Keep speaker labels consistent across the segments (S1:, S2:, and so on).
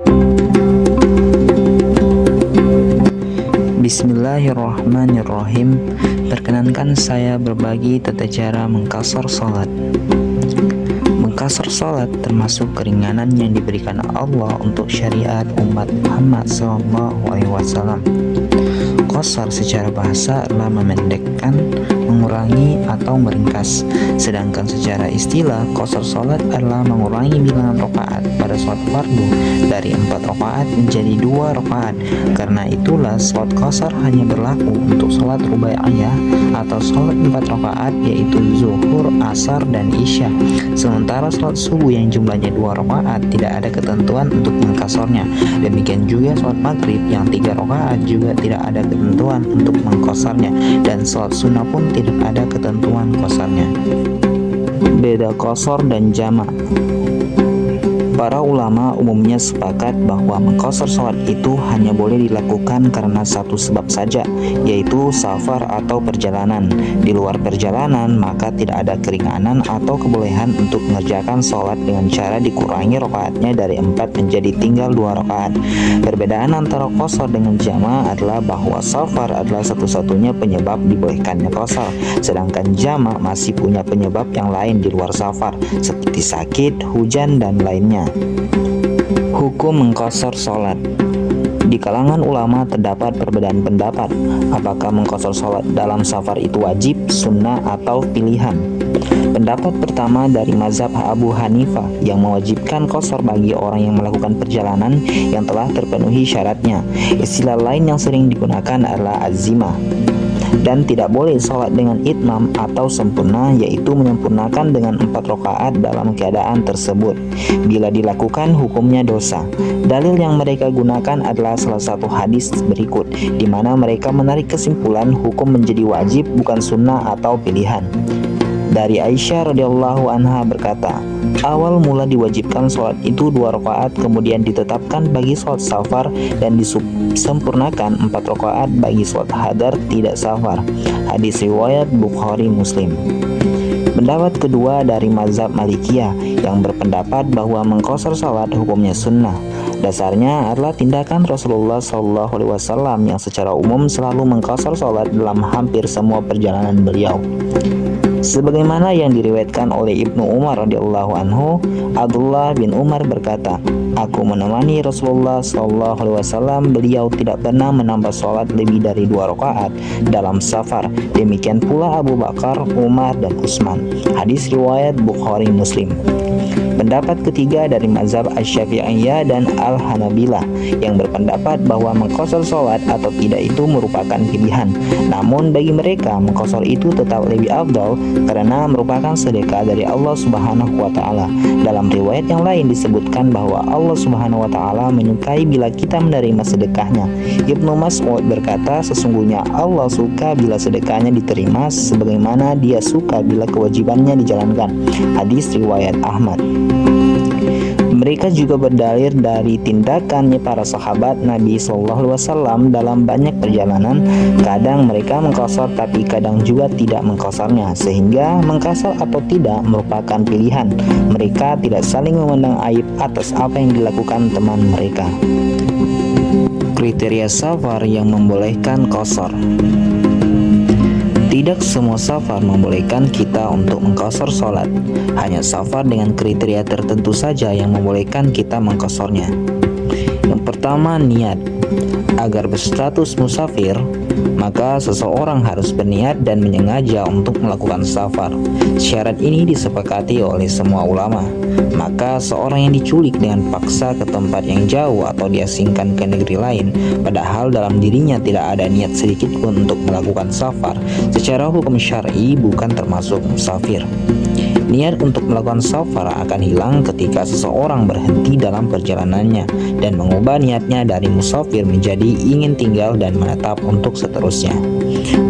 S1: Bismillahirrahmanirrahim. Perkenankan saya berbagi tata cara mengqashar salat. Mengqashar salat termasuk keringanan yang diberikan Allah untuk syariat umat Muhammad SAW. Qashar secara bahasa adalah memendekkan, mengurangi atau meringkas. Sedangkan secara istilah, qashar salat adalah mengurangi bilangan rakaat pada salat fardu dari 4 rakaat menjadi 2 rakaat. Karena itulah salat qashar hanya berlaku untuk salat rubaiyah atau salat 4 rakaat, yaitu zuhur, asar, dan isya. Sementara salat subuh yang jumlahnya 2 rakaat tidak ada ketentuan untuk mengqasharnya. Demikian juga salat maghrib yang 3 rakaat juga tidak ada ketentuan untuk mengqasharnya, dan salat sunnah pun tidak ada ketentuan qasharnya. Beda qashar dan jamak. Para ulama umumnya sepakat bahwa mengqashar salat itu hanya boleh dilakukan karena satu sebab saja, yaitu safar atau perjalanan. Di luar perjalanan, maka tidak ada keringanan atau kebolehan untuk mengerjakan salat dengan cara dikurangi rakaatnya dari 4 menjadi tinggal 2 rakaat. Perbedaan antara qashar dengan jamak adalah bahwa safar adalah satu-satunya penyebab dibolehkannya qashar, sedangkan jamak masih punya penyebab yang lain di luar safar, seperti sakit, hujan, dan lainnya. Hukum mengqashar salat. Di kalangan ulama terdapat perbedaan pendapat, apakah mengqashar salat dalam safar itu wajib, sunnah, atau pilihan. Pendapat pertama dari mazhab Abu Hanifah yang mewajibkan qashar bagi orang yang melakukan perjalanan yang telah terpenuhi syaratnya. Istilah lain yang sering digunakan adalah azimah. Dan tidak boleh sholat dengan itmam atau sempurna, yaitu menyempurnakan dengan 4 rakaat dalam keadaan tersebut. Bila dilakukan, hukumnya dosa. Dalil yang mereka gunakan adalah salah satu hadis berikut, di mana mereka menarik kesimpulan hukum menjadi wajib bukan sunnah atau pilihan. Dari Aisyah radhiyallahu anha berkata, awal mula diwajibkan sholat itu 2 rakaat, kemudian ditetapkan bagi sholat safar dan disempurnakan 4 rakaat bagi sholat hadar tidak safar. Hadis riwayat Bukhari Muslim. Pendapat kedua dari mazhab Malikiyah yang berpendapat bahwa mengqashar salat hukumnya sunnah. Dasarnya adalah tindakan Rasulullah SAW yang secara umum selalu mengqashar salat dalam hampir semua perjalanan beliau. Sebagaimana yang diriwayatkan oleh Ibnu Umar radhiyallahu anhu, Abdullah bin Umar berkata, aku menemani Rasulullah SAW, beliau tidak pernah menambah sholat lebih dari 2 rakaat dalam safar. Demikian pula Abu Bakar, Umar, dan Utsman. Hadis riwayat Bukhari Muslim. Pendapat ketiga dari mazhab Asy-Syafi'iyah dan Al-Hanabilah yang berpendapat bahwa mengqashar salat atau tidak itu merupakan pilihan. Namun bagi mereka mengqashar itu tetap lebih afdal karena merupakan sedekah dari Allah Subhanahu wa taala. Dalam riwayat yang lain disebutkan bahwa Allah Subhanahu wa taala menyukai bila kita menerima sedekahnya. Ibnu Mas'ud berkata, sesungguhnya Allah suka bila sedekahnya diterima sebagaimana Dia suka bila kewajibannya dijalankan. Hadis riwayat Ahmad. Mereka juga berdalil dari tindakannya para sahabat Nabi SAW dalam banyak perjalanan. Kadang mereka mengqashar tapi kadang juga tidak mengqasharnya, sehingga mengqashar atau tidak merupakan pilihan. Mereka tidak saling memandang aib atas apa yang dilakukan teman mereka. Kriteria safar yang membolehkan qashar. Tidak semua safar membolehkan kita untuk mengqashar salat. Hanya safar dengan kriteria tertentu saja yang membolehkan kita mengqasharnya. Yang pertama, niat. Agar berstatus musafir, maka seseorang harus berniat dan menyengaja untuk melakukan safar. Syarat ini disepakati oleh semua ulama. Maka seorang yang diculik dengan paksa ke tempat yang jauh atau diasingkan ke negeri lain, padahal dalam dirinya tidak ada niat sedikit pun untuk melakukan safar, secara hukum syar'i bukan termasuk musafir. Niat untuk melakukan safar akan hilang ketika seseorang berhenti dalam perjalanannya dan mengubah niatnya dari musafir menjadi ingin tinggal dan menetap untuk seterusnya.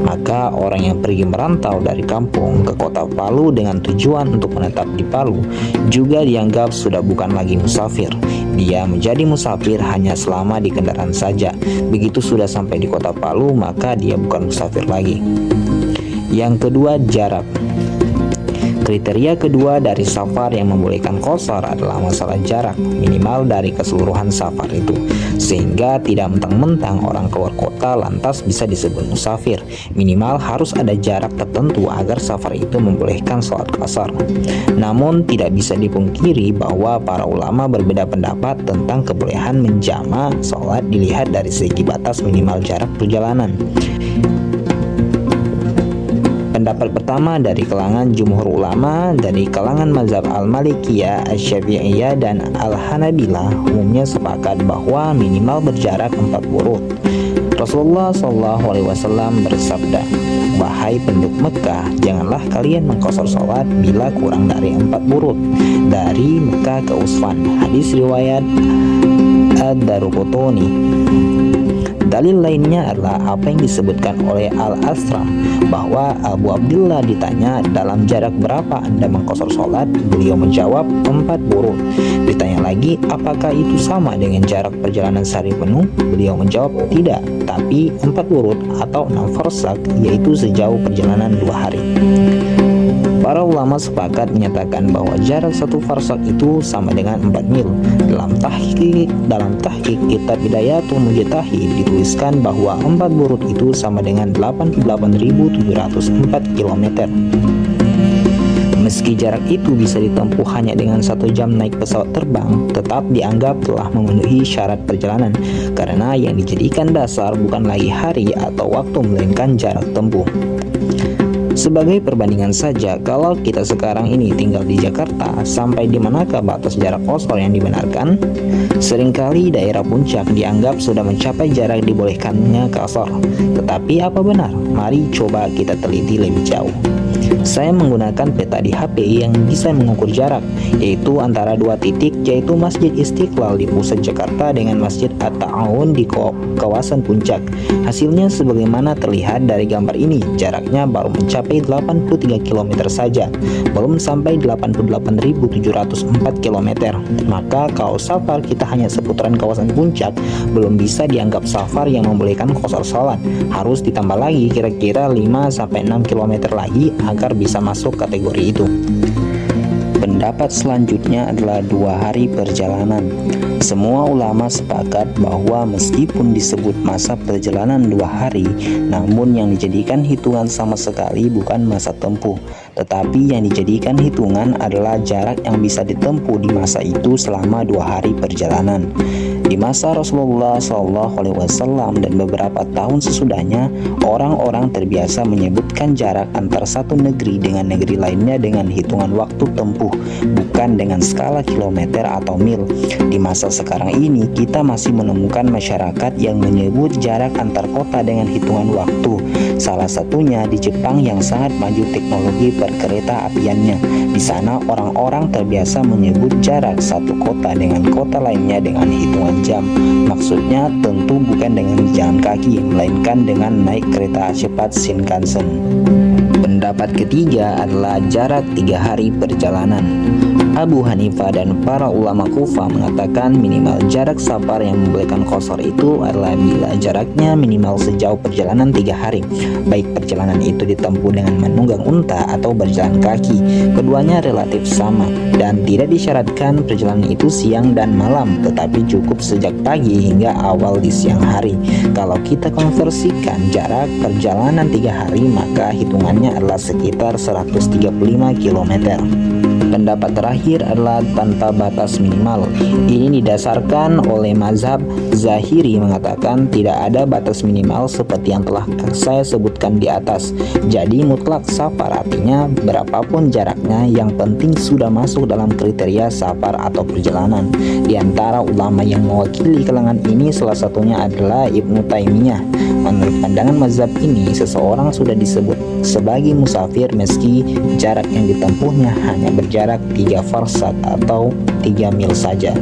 S1: Maka orang yang pergi merantau dari kampung ke kota Palu dengan tujuan untuk menetap di Palu juga dianggap sudah bukan lagi musafir. Dia menjadi musafir hanya selama di kendaraan saja. Begitu sudah sampai di kota Palu, maka dia bukan musafir lagi. Yang kedua, jarak. Kriteria kedua dari safar yang membolehkan qashar adalah masalah jarak minimal dari keseluruhan safar itu, sehingga tidak mentang-mentang orang keluar kota lantas bisa disebut musafir. Minimal harus ada jarak tertentu agar safar itu membolehkan sholat qashar. Namun tidak bisa dipungkiri bahwa para ulama berbeda pendapat tentang kebolehan menjama sholat dilihat dari segi batas minimal jarak perjalanan. Pendapat pertama dari kalangan jumhur ulama dari kalangan mazhab al-Malikiyah, Asy-Syafi'iyah, dan al-Hanabilah umumnya sepakat bahwa minimal berjarak 4 burud. Rasulullah SAW bersabda, "Wahai penduduk Mekah, janganlah kalian mengqashar sholat bila kurang dari 4 burud dari Mekah ke Usfan." Hadis riwayat Ad-Daruqutni. Dalil lainnya adalah apa yang disebutkan oleh Al-Asram bahwa Abu Abdullah ditanya, "Dalam jarak berapa Anda mengqashar sholat?" Beliau menjawab, 4 burud. Ditanya lagi, "Apakah itu sama dengan jarak perjalanan sehari penuh?" Beliau menjawab, "Tidak, tapi 4 burud atau 6 farsak, yaitu sejauh perjalanan 2 hari." Para ulama sepakat menyatakan bahwa jarak 1 farsak itu sama dengan 4 mil. Dalam tahqiq kitab Bidayatul Mujtahid dituliskan bahwa 4 burud itu sama dengan 88.704 km. Meski jarak itu bisa ditempuh hanya dengan 1 jam naik pesawat terbang, tetap dianggap telah memenuhi syarat perjalanan, karena yang dijadikan dasar bukan lagi hari atau waktu melainkan jarak tempuh. Sebagai perbandingan saja, kalau kita sekarang ini tinggal di Jakarta, sampai di manakah batas jarak qashar yang dibenarkan? Seringkali daerah puncak dianggap sudah mencapai jarak dibolehkannya qashar. Tetapi apa benar? Mari coba kita teliti lebih jauh. Saya menggunakan peta di HP yang bisa mengukur jarak, yaitu antara 2 titik, yaitu Masjid Istiqlal di pusat Jakarta dengan Masjid At-Ta'awun di kawasan puncak. Hasilnya sebagaimana terlihat dari gambar ini, jaraknya baru mencapai 83 km saja, belum sampai 88.704 km. Maka kalau safar kita hanya seputaran kawasan puncak, belum bisa dianggap safar yang membolehkan qashar sholat. Harus ditambah lagi kira-kira 5-6 km lagi agar bisa masuk kategori itu. Pendapat selanjutnya adalah 2 hari perjalanan. Semua ulama sepakat bahwa meskipun disebut masa perjalanan 2 hari, namun yang dijadikan hitungan sama sekali bukan masa tempuh, tetapi yang dijadikan hitungan adalah jarak yang bisa ditempuh di masa itu selama 2 hari perjalanan. Di masa Rasulullah SAW dan beberapa tahun sesudahnya, orang-orang terbiasa menyebutkan jarak antar satu negeri dengan negeri lainnya dengan hitungan waktu tempuh, bukan dengan skala kilometer atau mil. Di masa sekarang ini, kita masih menemukan masyarakat yang menyebut jarak antar kota dengan hitungan waktu. Salah satunya di Jepang yang sangat maju teknologi perkereta apiannya. Di sana orang-orang terbiasa menyebut jarak satu kota dengan kota lainnya dengan hitungan jam. Maksudnya tentu bukan dengan jalan kaki, melainkan dengan naik kereta cepat Shinkansen. Pendapat ketiga adalah jarak 3 hari perjalanan. Abu Hanifah dan para ulama Kufah mengatakan minimal jarak safar yang membolehkan qashar itu adalah bila jaraknya minimal sejauh perjalanan 3 hari, baik perjalanan itu ditempuh dengan menunggang unta atau berjalan kaki. Keduanya relatif sama dan tidak disyaratkan perjalanan itu siang dan malam, tetapi cukup sejak pagi hingga awal di siang hari. Kalau kita konversikan jarak perjalanan 3 hari, maka hitungannya adalah sekitar 135 km. Pendapat terakhir adalah tanpa batas minimal. Ini didasarkan oleh mazhab Zahiri mengatakan tidak ada batas minimal seperti yang telah saya sebutkan di atas. Jadi mutlak safar artinya berapapun jaraknya, yang penting sudah masuk dalam kriteria safar atau perjalanan. Di antara ulama yang mewakili kalangan ini salah satunya adalah Ibnu Taimiyah. Menurut pandangan mazhab ini, seseorang sudah disebut sebagai musafir meski jarak yang ditempuhnya hanya berjarak 3 farsak atau 3 mil saja.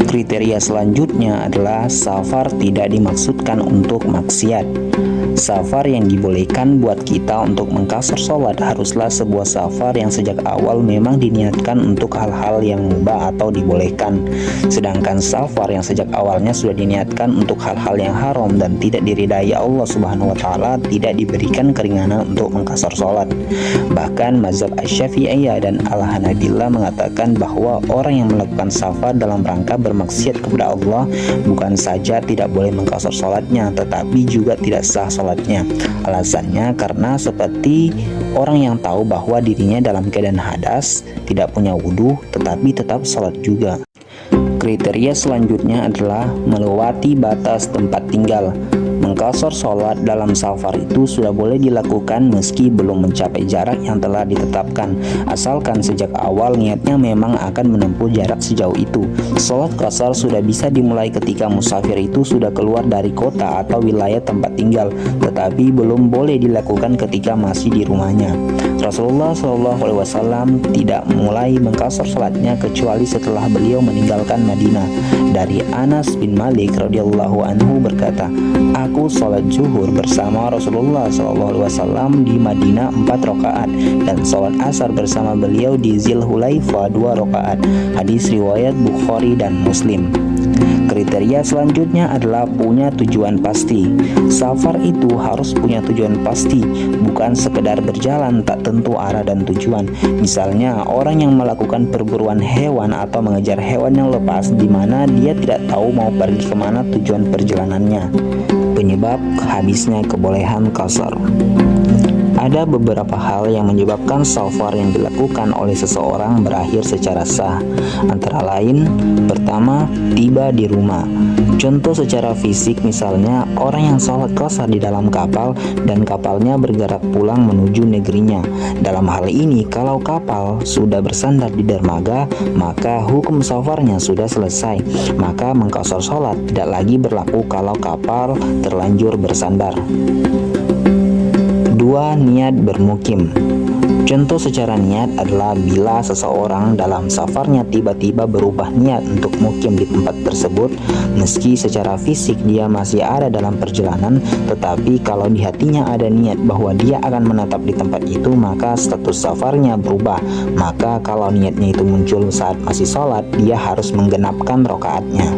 S1: Kriteria selanjutnya adalah safar tidak dimaksudkan untuk maksiat. Safar yang dibolehkan buat kita untuk mengqasar sholat haruslah sebuah safar yang sejak awal memang diniatkan untuk hal-hal yang mubah atau dibolehkan. Sedangkan safar yang sejak awalnya sudah diniatkan untuk hal-hal yang haram dan tidak diridai Allah Subhanahu wa taala tidak diberikan keringanan untuk mengqasar sholat. Bahkan mazhab Asy-Syafi'iyah dan Al-Hanabilah mengatakan bahwa orang yang melakukan safar dalam rangka bermaksiat kepada Allah bukan saja tidak boleh mengqasar sholatnya, tetapi juga tidak sah sholatnya. Alasannya karena seperti orang yang tahu bahwa dirinya dalam keadaan hadas, tidak punya wudhu, tetapi tetap sholat juga. Kriteria selanjutnya adalah melewati batas tempat tinggal. Mengqasar sholat dalam safar itu sudah boleh dilakukan meski belum mencapai jarak yang telah ditetapkan, asalkan sejak awal niatnya memang akan menempuh jarak sejauh itu. Sholat qasar sudah bisa dimulai ketika musafir itu sudah keluar dari kota atau wilayah tempat tinggal, tetapi belum boleh dilakukan ketika masih di rumahnya. Rasulullah SAW tidak mulai mengqasar sholatnya kecuali setelah beliau meninggalkan Madinah. Dari Anas bin Malik radhiyallahu anhu berkata, "Aku sholat zuhur bersama Rasulullah SAW di Madinah 4 rakaat dan sholat asar bersama beliau di Dzulhulaifah 2 rakaat." Hadis riwayat Bukhari dan Muslim. Kriteria selanjutnya adalah punya tujuan pasti. Safar itu harus punya tujuan pasti, bukan sekedar berjalan tak tentu arah dan tujuan. Misalnya orang yang melakukan perburuan hewan atau mengejar hewan yang lepas di mana dia tidak tahu mau pergi kemana tujuan perjalanannya. Penyebab habisnya kebolehan qasar. Ada beberapa hal yang menyebabkan safar yang dilakukan oleh seseorang berakhir secara sah. Antara lain, pertama, tiba di rumah. Contoh secara fisik misalnya orang yang sholat qasar di dalam kapal dan kapalnya bergerak pulang menuju negerinya. Dalam hal ini, kalau kapal sudah bersandar di dermaga, maka hukum safarnya sudah selesai. Maka mengqasar sholat tidak lagi berlaku kalau kapal terlanjur bersandar. 2. Niat bermukim. Contoh secara niat adalah bila seseorang dalam safarnya tiba-tiba berubah niat untuk mukim di tempat tersebut, meski secara fisik dia masih ada dalam perjalanan, tetapi kalau di hatinya ada niat bahwa dia akan menetap di tempat itu, maka status safarnya berubah. Maka kalau niatnya itu muncul saat masih sholat, dia harus menggenapkan rakaatnya.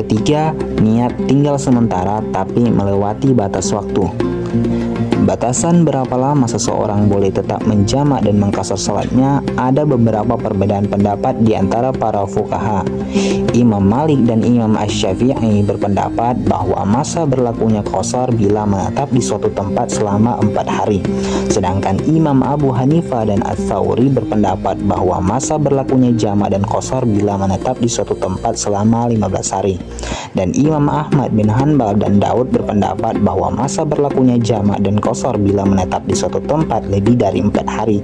S1: Ketiga, niat tinggal sementara tapi melewati batas waktu. Batasan berapa lama seseorang boleh tetap menjamak dan mengqasar salatnya ada beberapa perbedaan pendapat di antara para fuqaha. Imam Malik dan Imam Asy-Syafi'i berpendapat bahwa masa berlakunya qasar bila menetap di suatu tempat selama 4 hari. Sedangkan Imam Abu Hanifah dan Ats-Tsauri berpendapat bahwa masa berlakunya jamak dan qasar bila menetap di suatu tempat selama 15 hari. Dan Imam Ahmad bin Hanbal dan Daud berpendapat bahwa masa berlakunya jamak dan qasar bila menetap di suatu tempat lebih dari 4 hari.